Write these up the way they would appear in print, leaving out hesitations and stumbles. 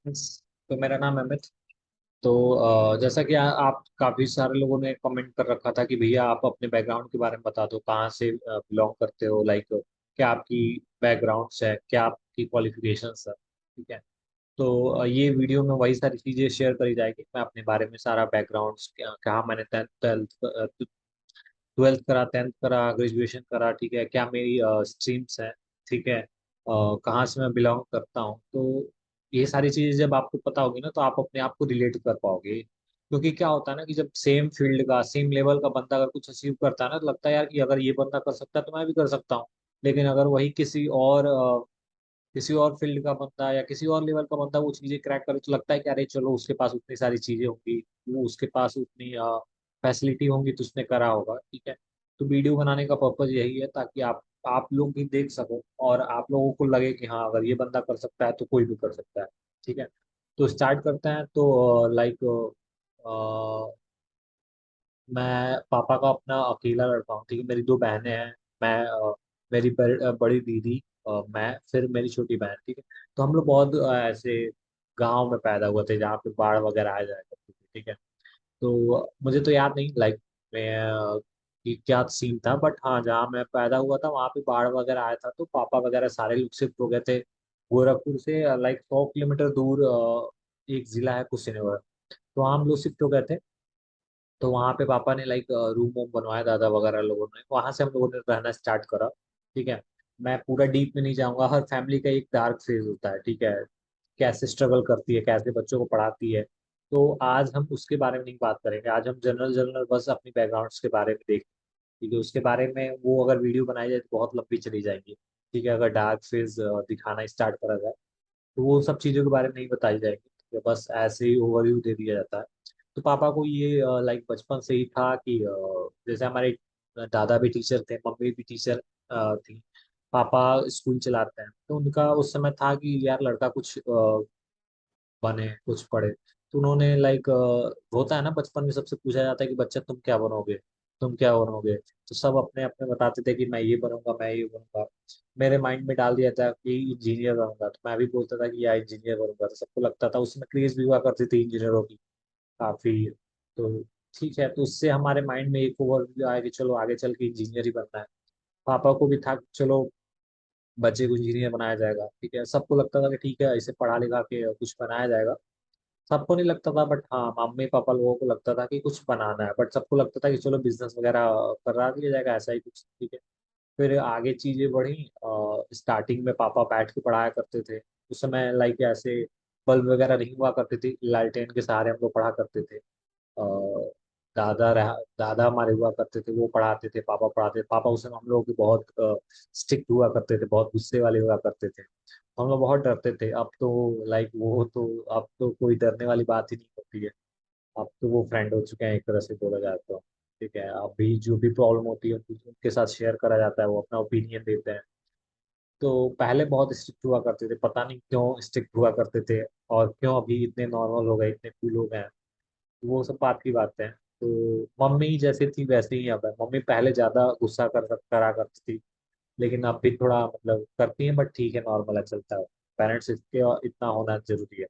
तो मेरा नाम अमित। तो जैसा कि आप काफी सारे लोगों ने कमेंट कर रखा था कि भैया आप अपने बैकग्राउंड के बारे में बता दो, कहाँ से बिलोंग करते हो, लाइक क्या आपकी बैकग्राउंड्स है, क्या आपकी क्वालिफिकेशंस है। ठीक है। तो ये वीडियो में वही सारी चीजें शेयर करी जाएगी। मैं अपने बारे में सारा बैकग्राउंड, कहाँ मैंने ट्वेल्थ करा, 10th करा, ग्रेजुएशन करा, ठीक है, क्या मेरी स्ट्रीम्स है, ठीक है, कहाँ से मैं बिलोंग करता हूँ। तो ये सारी चीजें जब आपको पता होगी ना, तो आप अपने आप को रिलेट कर पाओगे। क्योंकि क्या होता है ना कि जब सेम फील्ड का, सेम लेवल का बंदा अगर कुछ अचीव करता है ना, तो लगता है यार कि अगर ये बंदा कर सकता है तो मैं भी कर सकता हूँ। लेकिन अगर वही किसी और फील्ड का बंदा या किसी और लेवल का बंदा वो चीजें क्रैक करे, तो लगता है कि अरे चलो, उसके पास उतनी सारी चीजें होंगी, वो उसके पास उतनी फैसिलिटी होंगी, तो उसने करा होगा। ठीक है। तो वीडियो बनाने का पर्पज यही है, ताकि आप लोग भी देख सको और आप लोगों को लगे कि हाँ, अगर ये बंदा कर सकता है तो कोई भी कर सकता है। ठीक है। तो स्टार्ट करते हैं। तो लाइक मैं पापा का अपना अकेला लड़का हूँ। ठीक है। मेरी दो बहनें हैं। मैं मेरी बड़ी दीदी, मैं, फिर मेरी छोटी बहन। ठीक है। तो हम लोग बहुत ऐसे गांव में पैदा हुए थे, जहाँ पे बाढ़ वगैरह आ जाया करती थी। ठीक है। तो मुझे तो याद नहीं, लाइक मैं कि क्या सीन था, बट हाँ, जहाँ मैं पैदा हुआ था वहाँ पे बाढ़ वगैरह आया था, तो पापा वगैरह सारे लोग शिफ्ट हो गए थे गोरखपुर से। लाइक 100 किलोमीटर दूर एक जिला है कुशीनगर, तो वहाँ हम लोग शिफ्ट हो गए थे। तो वहाँ पे पापा ने लाइक रूम वूम बनवाया, दादा वगैरह लोगों ने, वहाँ से हम लोगों ने रहना स्टार्ट करा। ठीक है। मैं पूरा डीप में नहीं जाऊंगा, हर फैमिली का एक डार्क फेज होता है। ठीक है। कैसे स्ट्रगल करती है, कैसे बच्चों को पढ़ाती है। तो आज हम उसके बारे में नहीं बात करेंगे, आज हम जनरल जनरल बस अपनी बैकग्राउंड्स के बारे में देखें। ठीक है। उसके बारे में वो अगर वीडियो बनाई जाए तो बहुत लंबी चली जाएगी। ठीक है। अगर डार्क फेज दिखाना स्टार्ट करा जाए तो वो सब चीज़ों के बारे में नहीं बताई जाएगी। ठीक है, बस ऐसे ही ओवरव्यू दे दिया जाता है। तो पापा को ये लाइक बचपन से ही था कि जैसे हमारे दादा भी टीचर थे, मम्मी भी टीचर थी, पापा स्कूल चलाते हैं, तो उनका उस समय था कि यार लड़का कुछ बने, कुछ पढ़े। तो उन्होंने लाइक होता है ना, बचपन में सबसे पूछा जाता है कि बच्चा तुम क्या बनोगे, तुम क्या बनोगे। तो सब अपने अपने बताते थे कि मैं ये बनूंगा, मैं ये बनूंगा। मेरे माइंड में डाल दिया था कि इंजीनियर बनूंगा, तो मैं भी बोलता था कि यार इंजीनियर बनूंगा। तो सबको लगता था, उसमें क्रेज भी हुआ करती थी इंजीनियरों की काफी। तो ठीक है, तो उससे हमारे माइंड में एक ओवर आया कि चलो आगे चल के इंजीनियर ही बनना है। पापा को भी था कि चलो बच्चे को इंजीनियर बनाया जाएगा। ठीक है। सबको लगता था कि ठीक है, इसे पढ़ा लिखा के कुछ बनाया जाएगा। सबको नहीं लगता था, बट हाँ, मम्मी पापा लोगों को लगता था कि कुछ बनाना है, बट सबको लगता था कि चलो बिजनेस वगैरह करा दिया जाएगा, ऐसा ही कुछ। ठीक है। फिर आगे चीजें बढ़ी। स्टार्टिंग में पापा बैठ के पढ़ाया करते थे। उस समय लाइक ऐसे बल्ब वगैरह नहीं हुआ करते थे, लालटेन के सहारे हम लोग पढ़ा करते थे। दादा हमारे हुआ करते थे, वो पढ़ाते थे, पापा पढ़ाते थे। पापा उस समय हम लोग की बहुत स्ट्रिक्ट हुआ करते थे, बहुत गुस्से वाले हुआ करते थे। हम लोग बहुत डरते थे। अब तो लाइक वो तो, अब तो कोई डरने वाली बात ही नहीं होती है। अब तो वो फ्रेंड हो चुके हैं एक तरह से बोला जाए तो। ठीक है। अभी जो भी प्रॉब्लम होती है उनके साथ शेयर करा जाता है, वो अपना ओपिनियन देते हैं। तो पहले बहुत स्ट्रिक्ट हुआ करते थे, पता नहीं क्यों स्ट्रिक्ट हुआ करते थे, और क्यों अभी इतने नॉर्मल हो गए, इतने कूल हो गए हैं। वो सब बात की बात है। तो मम्मी जैसे थी वैसे ही अब है। मम्मी पहले ज्यादा गुस्सा करा करती थी, लेकिन अब भी थोड़ा मतलब करती है, बट ठीक है, नॉर्मल है, चलता है। पेरेंट्स इसके इतना होना जरूरी है।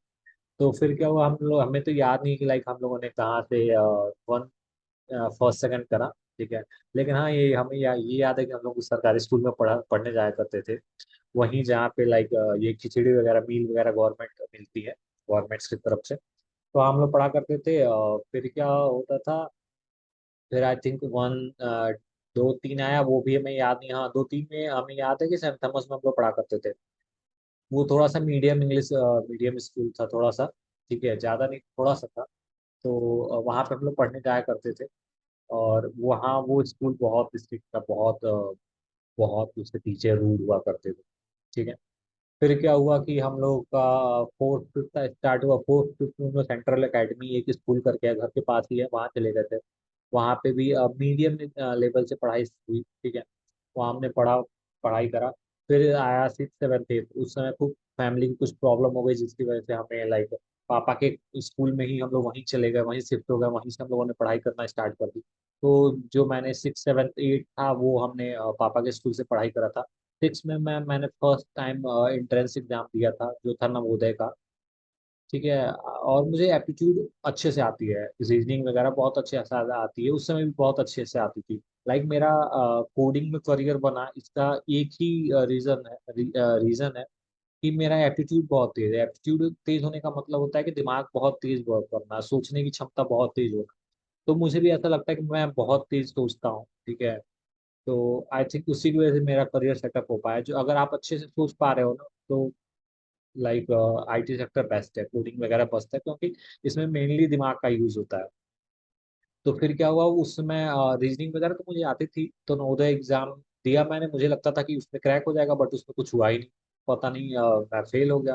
तो फिर क्या हुआ, हम लोग, हमें तो याद नहीं कि लाइक हम लोगों ने कहाँ से वन फर्स्ट सेकंड करा। ठीक है। लेकिन हाँ, ये हमें ये याद है कि हम लोग सरकारी स्कूल में पढ़ने जाया करते थे। वहीं जहाँ पे लाइक ये खिचड़ी वगैरह, मील वगैरह गवर्नमेंट मिलती है, गवर्नमेंट्स की तरफ से। तो हम लोग पढ़ा करते थे। फिर क्या होता था, फिर आई थिंक वन, दो तीन आया, वो भी हमें याद नहीं। हाँ, दो तीन में हमें याद है कि सेंट थॉमस में हम लोग पढ़ा करते थे। वो थोड़ा सा मीडियम इंग्लिश, मीडियम स्कूल था थोड़ा सा। ठीक है, ज़्यादा नहीं, थोड़ा सा था। तो वहाँ पे हम लोग पढ़ने जाया करते थे। और वहाँ वो स्कूल बहुत स्ट्रिक्ट था, बहुत बहुत उसके टीचर रूड हुआ करते थे। ठीक है। फिर क्या हुआ कि हम लोग का फोर्थ फिफ्थ का स्टार्ट हुआ। फोर्थ फिफ्थ में सेंट्रल एकेडमी एक स्कूल करके है, घर के पास ही है, वहाँ चले गए थे। वहाँ पे भी मीडियम लेवल से पढ़ाई हुई। ठीक है। वहाँ हमने पढ़ाई करा। फिर आया 6th 7th 8th, उस समय खूब फैमिली की कुछ प्रॉब्लम हो गई, जिसकी वजह से हमें लाइक पापा के स्कूल में ही हम लोग वहीं चले गए, वहीं शिफ्ट हो गए, वहीं से हम लोगों ने पढ़ाई करना स्टार्ट कर दी। तो जो मैंने 6th 7th 8th था, वो हमने पापा के स्कूल से पढ़ाई करा था। सिक्स में मैंने फर्स्ट टाइम एंट्रेंस एग्जाम दिया था, जो था नवोदय का। ठीक है। और मुझे एप्टीट्यूड अच्छे से आती है, रीजनिंग वगैरह बहुत अच्छे से आती है, उस समय भी बहुत अच्छे से आती थी। लाइक मेरा कोडिंग में करियर बना, इसका एक ही रीजन है कि मेरा एप्टीट्यूड बहुत तेज है। एप्टीट्यूड तेज होने का मतलब होता है कि दिमाग बहुत तेज वर्क करना, सोचने की क्षमता बहुत तेज होना। तो मुझे भी ऐसा लगता है कि मैं बहुत तेज सोचता हूँ, ठीक है। तो आई थिंक उसी की वजह से मेरा करियर सेटअप हो पाया। जो अगर आप अच्छे से सोच पा रहे हो ना, तो लाइक आईटी सेक्टर बेस्ट है, कोडिंग वगैरह बेस्ट है, क्योंकि इसमें मेनली दिमाग का यूज होता है। तो फिर क्या हुआ, उस समय रीजनिंग वगैरह तो मुझे आती थी, तो नवोदय एग्जाम दिया मैंने। मुझे लगता था कि उसमें क्रैक हो जाएगा, बट उसमें कुछ हुआ ही नहीं। पता नहीं मैं फेल हो गया।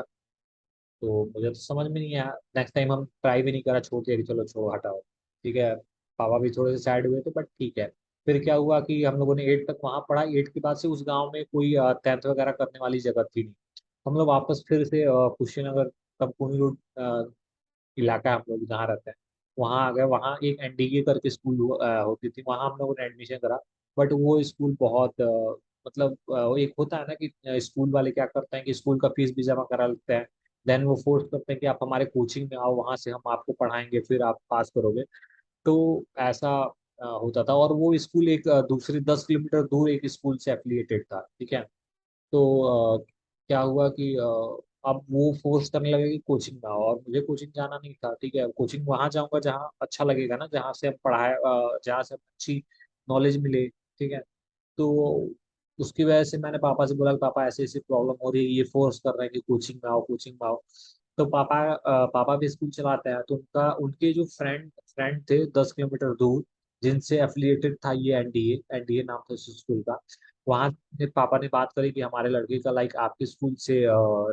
तो मुझे तो समझ में नहीं आया। नेक्स्ट टाइम हम ट्राई भी नहीं करा, छोड़ दिया कि चलो छोड़ो हटाओ। ठीक है। पापा भी थोड़े से सैड हुए थे, बट ठीक है। फिर क्या हुआ कि हम लोगों ने 8 तक वहाँ पढ़ा। 8 के बाद से उस गांव में कोई 10th वगैरह करने वाली जगह थी नहीं। हम लोग वापस फिर से कुशीनगर, तमकुही रोड इलाका है हम लोग जहाँ रहते हैं, वहाँ आ गए। वहाँ एक एनडीए करके स्कूल होती थी, वहाँ हम लोगों ने एडमिशन करा। बट वो स्कूल बहुत मतलब एक होता है ना कि स्कूल वाले क्या करते हैं कि स्कूल का फीस भी जमा करा लेते हैं। देन वो फोर्स करते हैं कि आप हमारे कोचिंग में आओ, वहाँ से हम आपको पढ़ाएंगे, फिर आप पास करोगे। तो ऐसा होता था। और वो स्कूल एक दूसरे 10 किलोमीटर दूर एक स्कूल से एफिलिएटेड था, ठीक है। तो क्या हुआ कि अब वो फोर्स करने लगे कि कोचिंग में आओ, और मुझे कोचिंग जाना नहीं था। ठीक है, कोचिंग वहां जाऊंगा जहाँ अच्छा लगेगा ना, जहाँ से हम पढ़ाए, जहाँ से अच्छी नॉलेज मिले। ठीक है। तो उसकी वजह से मैंने पापा से बोला कि पापा ऐसे ऐसी प्रॉब्लम हो रही है, ये फोर्स कर रहे हैं कि कोचिंग में आओ, कोचिंग में आओ। तो पापा भी स्कूल चलाते हैं, तो उनके जो फ्रेंड फ्रेंड थे 10 किलोमीटर दूर, जिनसे एफिलिएटेड था ये एनडीए, एनडीए नाम था उस स्कूल का। वहाँ पापा ने बात करी कि हमारे लड़के का लाइक आपके स्कूल से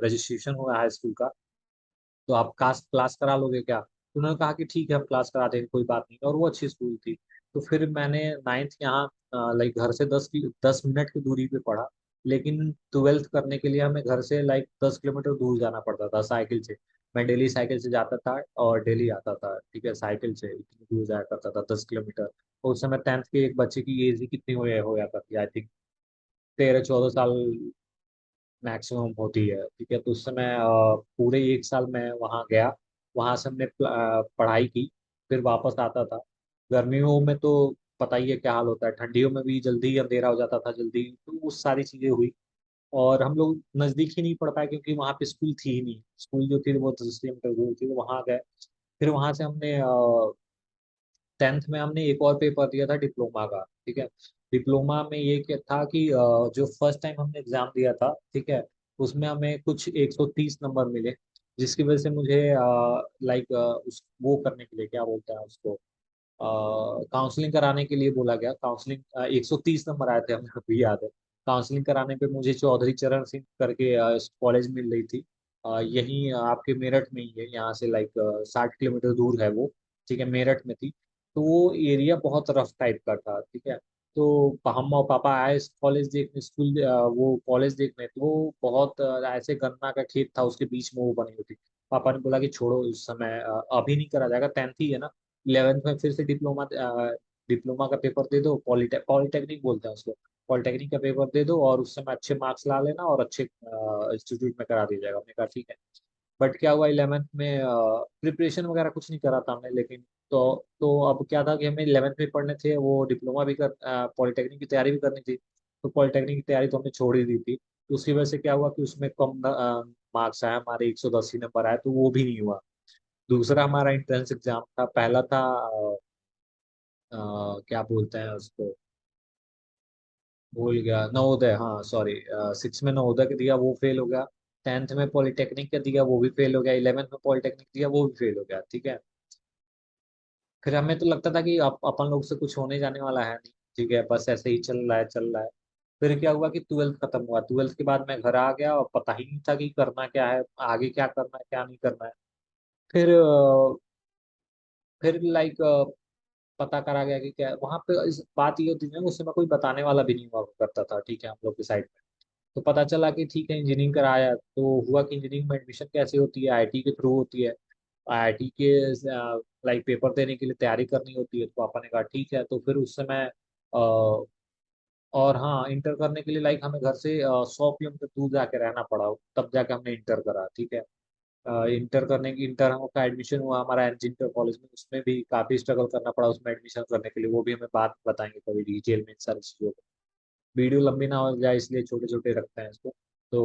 रजिस्ट्रेशन हुआ है स्कूल का, तो आप क्लास क्लास करा लोगे क्या? तो उन्होंने कहा कि ठीक है, हम क्लास करा देंगे, कोई बात नहीं। और वो अच्छी स्कूल थी। तो फिर मैंने 9th यहाँ लाइक घर से 10 मिनट की दूरी पे पढ़ा। लेकिन 12th करने के लिए हमें घर से लाइक 10 किलोमीटर दूर जाना पड़ता था साइकिल से। मैं डेली साइकिल से जाता था और डेली आता था, ठीक है, साइकिल से इतनी दूर जाया करता था 10 किलोमीटर। और उस समय 10th के एक बच्चे की एज ही कितनी हो जाती थी, आई थिंक 13-14 साल मैक्सिमम होती है। ठीक है। तो उस समय पूरे एक साल मैं वहाँ गया। वहाँ से हमने पढ़ाई की, फिर वापस आता था। गर्मियों में तो पता ही है क्या हाल होता है, ठंडियों में भी जल्दी अंधेरा हो जाता था जल्दी, तो वो सारी चीज़ें हुई। और हम लोग नज़दीक ही नहीं पढ़ पाए, क्योंकि वहाँ पे स्कूल थी ही नहीं। स्कूल जो थी वो 10 किलोमीटर दूर थी, तो वहाँ गए। फिर वहाँ से हमने 10th में हमने एक और पेपर दिया था डिप्लोमा का, ठीक है। डिप्लोमा में ये क्या था कि जो फर्स्ट टाइम हमने एग्जाम दिया था, ठीक है, उसमें हमें कुछ 130 नंबर मिले। जिसकी वजह से मुझे लाइक उस वो करने के लिए क्या बोलते हैं उसको, काउंसलिंग कराने के लिए बोला गया। काउंसलिंग 130 नंबर आए थे, हमें अभी याद है। काउंसलिंग कराने पे मुझे चौधरी चरण सिंह करके कॉलेज मिल रही थी। यहीं आपके मेरठ में ही है, यहाँ से लाइक 60 किलोमीटर दूर है वो। ठीक है, मेरठ में थी। तो वो एरिया बहुत रफ टाइप का था, ठीक है। तो हम और पापा आए कॉलेज देखने, स्कूल वो कॉलेज देखने। तो वो बहुत ऐसे गन्ना का खेत था, उसके बीच में वो बनी हुई थी। पापा ने बोला कि छोड़ो, इस समय अभी नहीं करा जाएगा, 10th ही है ना। 11th में फिर से डिप्लोमा का पेपर दे दो, पॉलिटेक्निक बोलते हैं उसको। पॉलिटेक्निक का पेपर दे दो और उस समय अच्छे मार्क्स ला लेना, और अच्छे इंस्टीट्यूट में करा दिया जाएगा। हमने कहा ठीक है। बट क्या हुआ, 11th में प्रिपरेशन वगैरह कुछ नहीं करा था हमने, लेकिन तो अब क्या था कि हमें 11th में पढ़ने थे, वो डिप्लोमा भी कर पॉलिटेक्निक की तैयारी भी करनी थी। तो पॉलिटेक्निक की तैयारी तो हमने छोड़ ही दी थी। तो उसकी वजह से क्या हुआ कि उसमें कम मार्क्स आए हमारे, 110 ही नंबर आए, तो वो भी नहीं हुआ। दूसरा हमारा एंट्रेंस एग्जाम था, पहला था क्या बोलते हैं उसको, भूल गया, नवोदय, हाँ सॉरी। 6 में नवोदय का दिया, वो फेल हो गया। 10th में पॉलिटेक्निक का दिया, वो भी फेल हो गया। 11th में पॉलिटेक्निक दिया, वो भी फेल हो गया, ठीक है। फिर हमें तो लगता था कि अपन लोग से कुछ होने जाने वाला है नहीं, ठीक है, बस ऐसे ही चल रहा है चल रहा है। फिर क्या हुआ कि 12th खत्म हुआ। 12th के बाद मैं घर आ गया, और पता ही नहीं था कि करना क्या है, आगे क्या करना है क्या नहीं करना है। फिर फिर लाइक पता करा गया कि क्या वहाँ पे, इस बात ये होती थी ना, उस समय कोई बताने वाला भी नहीं हुआ करता था, ठीक है, हम लोग की साइड में। तो पता चला कि ठीक है, इंजीनियरिंग कराया। तो हुआ कि इंजीनियरिंग में एडमिशन कैसे होती है, आईआईटी के थ्रू होती है। आईआईटी के लाइक पेपर देने के लिए तैयारी करनी होती है। तो पापा ने कहा ठीक है। तो फिर उस समय और हाँ, इंटर करने के लिए लाइक हमें घर से 100 किलोमीटर दूर जाके रहना पड़ा, तब जाके हमने इंटर करा, ठीक है। इंटर का एडमिशन हुआ हमारा इंटर कॉलेज में, उसमें भी काफ़ी स्ट्रगल करना पड़ा उसमें एडमिशन करने के लिए, वो भी हमें बात बताएंगे कभी डिटेल में इन सारी चीज़ों को। वीडियो लंबी ना हो जाए इसलिए छोटे छोटे रखते हैं इसको। तो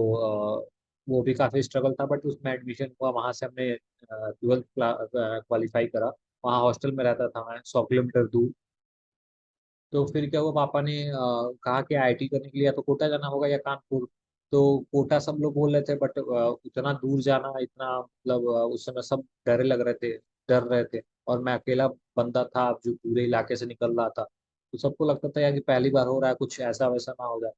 वो भी काफ़ी स्ट्रगल था, बट उसमें एडमिशन हुआ, वहाँ से हमने 12th क्वालिफाई करा। वहाँ हॉस्टल में रहता था मैं, 100 किलोमीटर दूर। तो फिर क्या हुआ, पापा ने कहा कि आईआईटी करने के लिए या तो कोटा जाना होगा या कानपुर। तो कोटा सब लोग बोल रहे थे, बट उतना दूर जाना, इतना मतलब उस समय सब डर रहे थे। और मैं अकेला बंदा था जो पूरे इलाके से निकल रहा था, तो सबको लगता था यार कि पहली बार हो रहा है, कुछ ऐसा वैसा ना हो जाए।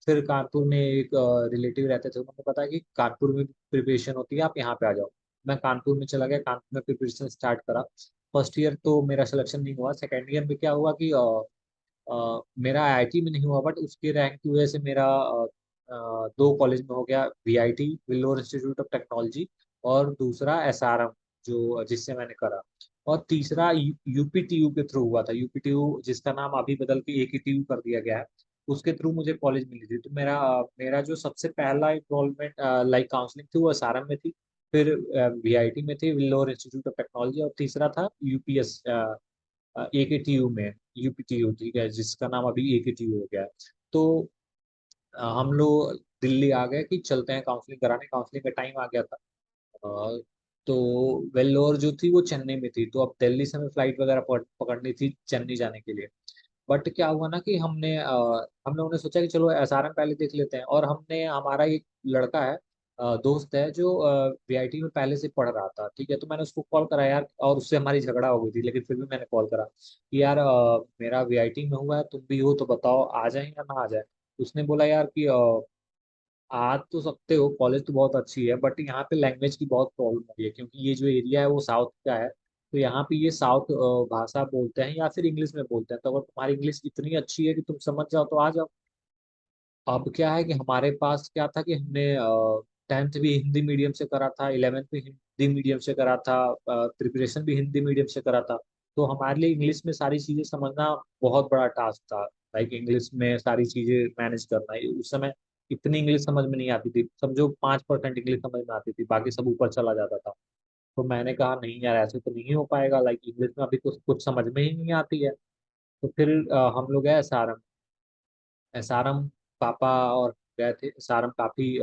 फिर कानपुर में एक रिलेटिव रहते थे, उन्होंने बताया कि कानपुर में प्रिपरेशन होती है, आप यहाँ पे आ जाओ। मैं कानपुर में चला गया, कानपुर में प्रिपरेशन स्टार्ट करा। फर्स्ट ईयर तो मेरा सिलेक्शन नहीं हुआ। सेकेंड ईयर में क्या हुआ कि मेरा आईआईटी में नहीं हुआ, बट उसके रैंक की वजह से मेरा दो कॉलेज में हो गया, VIT Vellore institute of technology, और दूसरा एसआरएम जो जिससे मैंने करा। और तीसरा यूपीटीयू के थ्रू हुआ था, यूपीटीयू जिसका नाम अभी बदल के एकेटीयू कर दिया गया है। उसके थ्रू मुझे कॉलेज मिली थी। तो मेरा जो सबसे पहला इन्रोलमेंट लाइक काउंसलिंग थी वो एसआरएम में थी। फिर वीआईटी में थी, वेल्लोर इंस्टीट्यूट ऑफ टेक्नोलॉजी, और तीसरा था यूपीएस एकेटीयू में, यूपीटीयू, ठीक है, जिसका नाम अभी एकेटीयू हो गया है। तो हम लोग दिल्ली आ गए कि चलते हैं काउंसलिंग कराने, काउंसलिंग का टाइम आ गया था। अ, तो वेल्लोर जो थी वो चेन्नई में थी, तो अब दिल्ली से हमें फ्लाइट वगैरह पकड़नी थी चेन्नई जाने के लिए। बट क्या हुआ ना कि हम लोगों ने सोचा कि चलो एसआरएम पहले देख लेते हैं, और हमारा एक लड़का है, दोस्त है, जो वीआईटी में पहले से पढ़ रहा था, ठीक है। तो मैंने उसको कॉल करा यार, और उससे हमारी झगड़ा हो गई थी, लेकिन फिर भी मैंने कॉल करा कि यार मेरा वीआईटी में हुआ है, तुम भी हो तो बताओ आ जाए या ना आ जाए। उसने बोला यार कि आ तो सकते हो, कॉलेज तो बहुत अच्छी है, बट यहाँ पे लैंग्वेज की बहुत प्रॉब्लम हो रही है, क्योंकि ये जो एरिया है वो साउथ का है। तो यहाँ पे ये साउथ भाषा बोलते हैं या फिर इंग्लिश में बोलते हैं। तो अगर तुम्हारी इंग्लिश इतनी अच्छी है कि तुम समझ जाओ तो आ जाओ। अब क्या है कि हमारे पास क्या था कि हमने 10th भी हिंदी मीडियम से करा था, 11th भी हिंदी मीडियम से करा था, प्रिपरेशन भी हिंदी मीडियम से करा था। तो हमारे लिए इंग्लिश में सारी चीज़ें समझना बहुत बड़ा टास्क था। लाइक इंग्लिश में सारी चीज़ें मैनेज करना, उस समय इतनी इंग्लिश समझ में नहीं आती थी, समझो 5% इंग्लिश समझ में आती थी, बाकी सब ऊपर चला जाता था। तो मैंने कहा नहीं यार, ऐसे तो नहीं हो पाएगा, लाइक इंग्लिश में अभी तो कुछ समझ में ही नहीं आती है। तो फिर हम लोग गए एसआरएम। एसआरएम पापा और गए थे एसआरएम, काफ़ी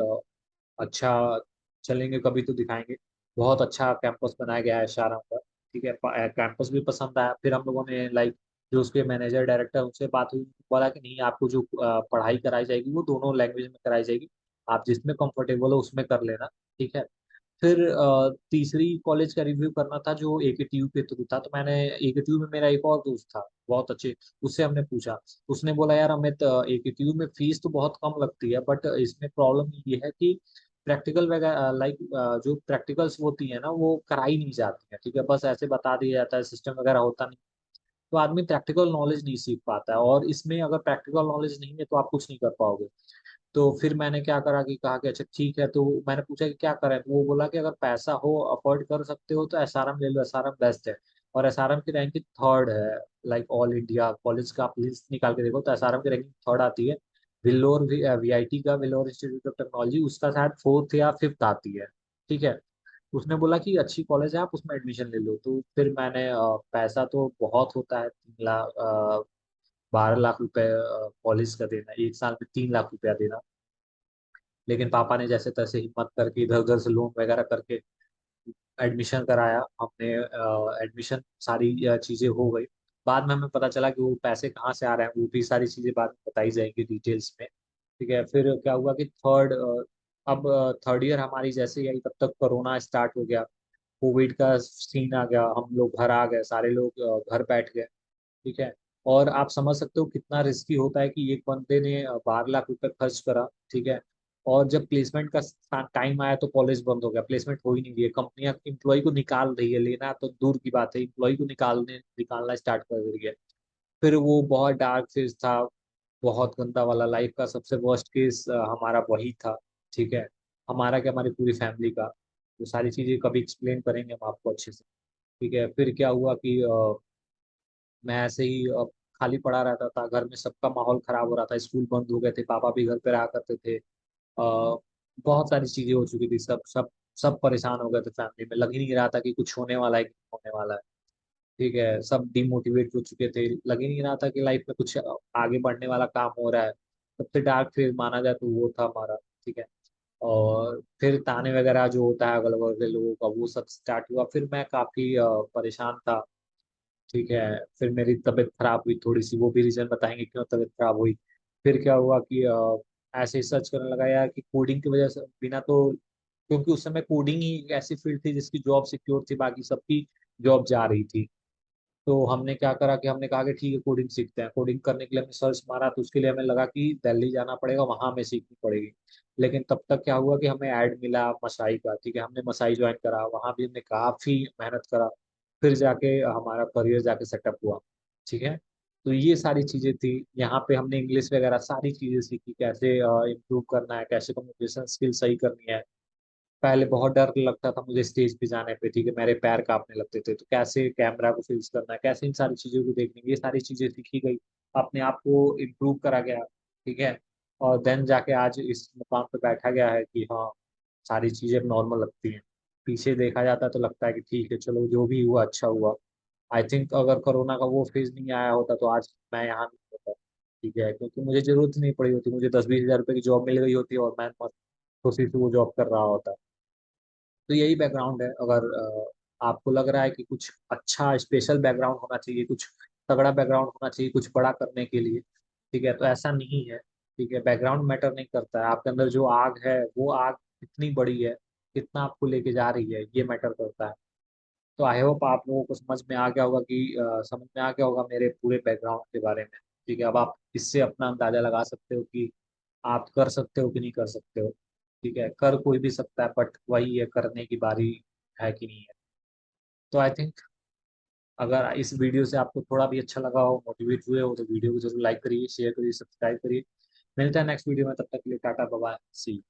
अच्छा, चलेंगे कभी तो दिखाएंगे। बहुत अच्छा कैंपस बनाया गया है एसआरएम का, ठीक है। कैंपस भी पसंद आया। फिर हम लोगों ने लाइक जो उसके मैनेजर डायरेक्टर उनसे बात हुई, बोला कि नहीं, आपको जो पढ़ाई कराई जाएगी वो दोनों लैंग्वेज में कराई जाएगी, आप जिसमें कंफर्टेबल हो उसमें कर लेना, ठीक है। फिर तीसरी कॉलेज का रिव्यू करना था जो एकेटीयू के थ्रू था। तो मैंने एकेटीयू में मेरा एक और दोस्त था बहुत अच्छे, उससे हमने पूछा। उसने बोला यार अमित, एकेटीयू में फीस तो बहुत कम लगती है, बट इसमें प्रॉब्लम ये है कि प्रैक्टिकल वगैरह लाइक जो प्रैक्टिकल्स होती है ना वो कराई नहीं जाती है, ठीक है, बस ऐसे बता दिया जाता है, सिस्टम वगैरह होता नहीं। तो आदमी प्रैक्टिकल नॉलेज नहीं सीख पाता है, और इसमें अगर प्रैक्टिकल नॉलेज नहीं है तो आप कुछ नहीं कर पाओगे। तो फिर मैंने क्या करा कि कहा कि अच्छा ठीक है। तो मैंने पूछा कि क्या करें, तो वो बोला कि अगर पैसा हो, अफोर्ड कर सकते हो तो एसआरएम ले लो, एसआरएम बेस्ट है। और एसआरएम की रैंकिंग थर्ड है, लाइक ऑल इंडिया कॉलेज का आप लिस्ट निकाल के देखो तो एसआरएम की रैंकिंग थर्ड आती है। विल्लोर वीआईटी का, विल्लोर इंस्टीट्यूट ऑफ टेक्नोलॉजी, उसका शायद फोर्थ या फिफ्थ आती है, ठीक है। उसने बोला कि अच्छी कॉलेज है, आप उसमें एडमिशन ले लो। तो फिर मैंने पैसा तो बहुत होता है, 3 लाख 12 लाख रुपए कॉलेज का देना, एक साल में 3 लाख रुपया देना। लेकिन पापा ने जैसे तैसे हिम्मत करके इधर उधर से लोन वगैरह करके एडमिशन कराया हमने। एडमिशन सारी चीज़ें हो गई। बाद में हमें पता चला कि वो पैसे कहाँ से आ रहे हैं, वो भी सारी चीज़ें बाद में बताई जाएंगी डिटेल्स में, ठीक है। फिर क्या हुआ कि अब थर्ड ईयर हमारी जैसे ही आई तब तक कोरोना स्टार्ट हो गया, कोविड का सीन आ गया, हम लोग घर आ गए, सारे लोग घर बैठ गए, ठीक है। और आप समझ सकते हो कितना रिस्की होता है कि एक बंदे ने 12 लाख रुपए खर्च करा, ठीक है। और जब प्लेसमेंट का टाइम आया तो कॉलेज बंद हो गया, प्लेसमेंट हो ही नहीं रही है, कंपनियां इम्प्लॉय को निकाल रही है, लेना तो दूर की बात है, इम्प्लॉय को निकालना स्टार्ट कर रही है। फिर वो बहुत डार्क फेज था, बहुत गंदा वाला, लाइफ का सबसे वर्स्ट केस हमारा वही था, ठीक है। हमारा क्या, हमारी पूरी फैमिली का। वो सारी चीजें कभी एक्सप्लेन करेंगे हम आपको अच्छे से, ठीक है। फिर क्या हुआ कि मैं ऐसे ही खाली पड़ा रहता था घर में, सबका माहौल खराब हो रहा था, स्कूल बंद हो गए थे, पापा भी घर पे रहा करते थे। बहुत सारी चीजें हो चुकी थी, सब सब सब परेशान हो गए थे फैमिली में, लग ही नहीं रहा था कि कुछ होने वाला है कि नहीं होने वाला है। ठीक है, सब डिमोटिवेट हो चुके थे, लग ही नहीं रहा था कि लाइफ में कुछ आगे बढ़ने वाला काम हो रहा है। सबसे डार्क फेज माना जाए तो वो था हमारा। ठीक है। और फिर ताने वगैरह जो होता है अगल बगल के लोगों का, वो सब स्टार्ट हुआ, फिर मैं काफी परेशान था। ठीक है। फिर मेरी तबीयत खराब हुई थोड़ी सी, वो भी रीजन बताएंगे क्यों तबीयत खराब हुई। फिर क्या हुआ कि ऐसे ही सर्च करने लगा यार कि कोडिंग की वजह से बिना तो, क्योंकि उस समय कोडिंग ही एक ऐसी फील्ड थी जिसकी जॉब सिक्योर थी, बाकी सबकी जॉब जा रही थी। तो हमने क्या करा कि हमने कहा कि ठीक है कोडिंग सीखते हैं। कोडिंग करने के लिए हमने सर्च मारा, तो उसके लिए हमें लगा कि दिल्ली जाना पड़ेगा, वहां हमें सीखनी पड़ेगी। लेकिन तब तक क्या हुआ कि हमें ऐड मिला मसाई का। ठीक है, हमने मसाई ज्वाइन करा, वहां भी हमने काफी मेहनत करा, फिर जाके हमारा करियर जाके सेटअप हुआ। ठीक है। तो ये सारी चीजें थी, यहाँ पे हमने इंग्लिश वगैरह सारी चीजें सीखी, कैसे इम्प्रूव करना है, कैसे कम्युनिकेशन स्किल सही करनी है। पहले बहुत डर लगता था मुझे स्टेज पे जाने पे। ठीक है, मेरे पैर कांपने लगते थे, तो कैसे कैमरा को फेस करना है, कैसे इन सारी चीजों को देखनी है, ये सारी चीजें सीखी गई, अपने आप को इम्प्रूव करा गया। ठीक है। और देन जाके आज इस मुकाम पे बैठा गया है कि हाँ, सारी चीजें नॉर्मल लगती हैं। पीछे देखा जाता है तो लगता है कि ठीक है चलो जो भी हुआ अच्छा हुआ। आई थिंक अगर कोरोना का वो फेज नहीं आया होता तो आज मैं यहाँ नहीं होता। ठीक है, क्योंकि मुझे जरूरत नहीं पड़ी होती, मुझे 10-20 हज़ार रुपये की जॉब मिल गई होती और मैं मस्त खुशी से वो जॉब कर रहा होता। तो यही बैकग्राउंड है। अगर आपको लग रहा है कि कुछ अच्छा स्पेशल बैकग्राउंड होना चाहिए, कुछ तगड़ा बैकग्राउंड होना चाहिए कुछ बड़ा करने के लिए, ठीक है, तो ऐसा नहीं है। ठीक है, बैकग्राउंड मैटर नहीं करता है, आपके अंदर जो आग है वो आग कितनी बड़ी है, कितना आपको लेके जा रही है, ये मैटर करता है। तो आई होप आप लोगों को समझ में आ गया होगा कि समझ में आ गया होगा मेरे पूरे बैकग्राउंड के बारे में। ठीक है, अब आप इससे अपना अंदाजा लगा सकते हो कि आप कर सकते हो कि नहीं कर सकते हो। ठीक है, कर कोई भी सकता है, बट वही है करने की बारी है कि नहीं है। तो आई थिंक अगर इस वीडियो से आपको थोड़ा भी अच्छा लगा हो, मोटिवेट हुए हो, तो वीडियो को जरूर लाइक करिए, शेयर करिए, सब्सक्राइब करिए। मिलता है नेक्स्ट वीडियो में, तब तक के लिए टाटा बाय सी।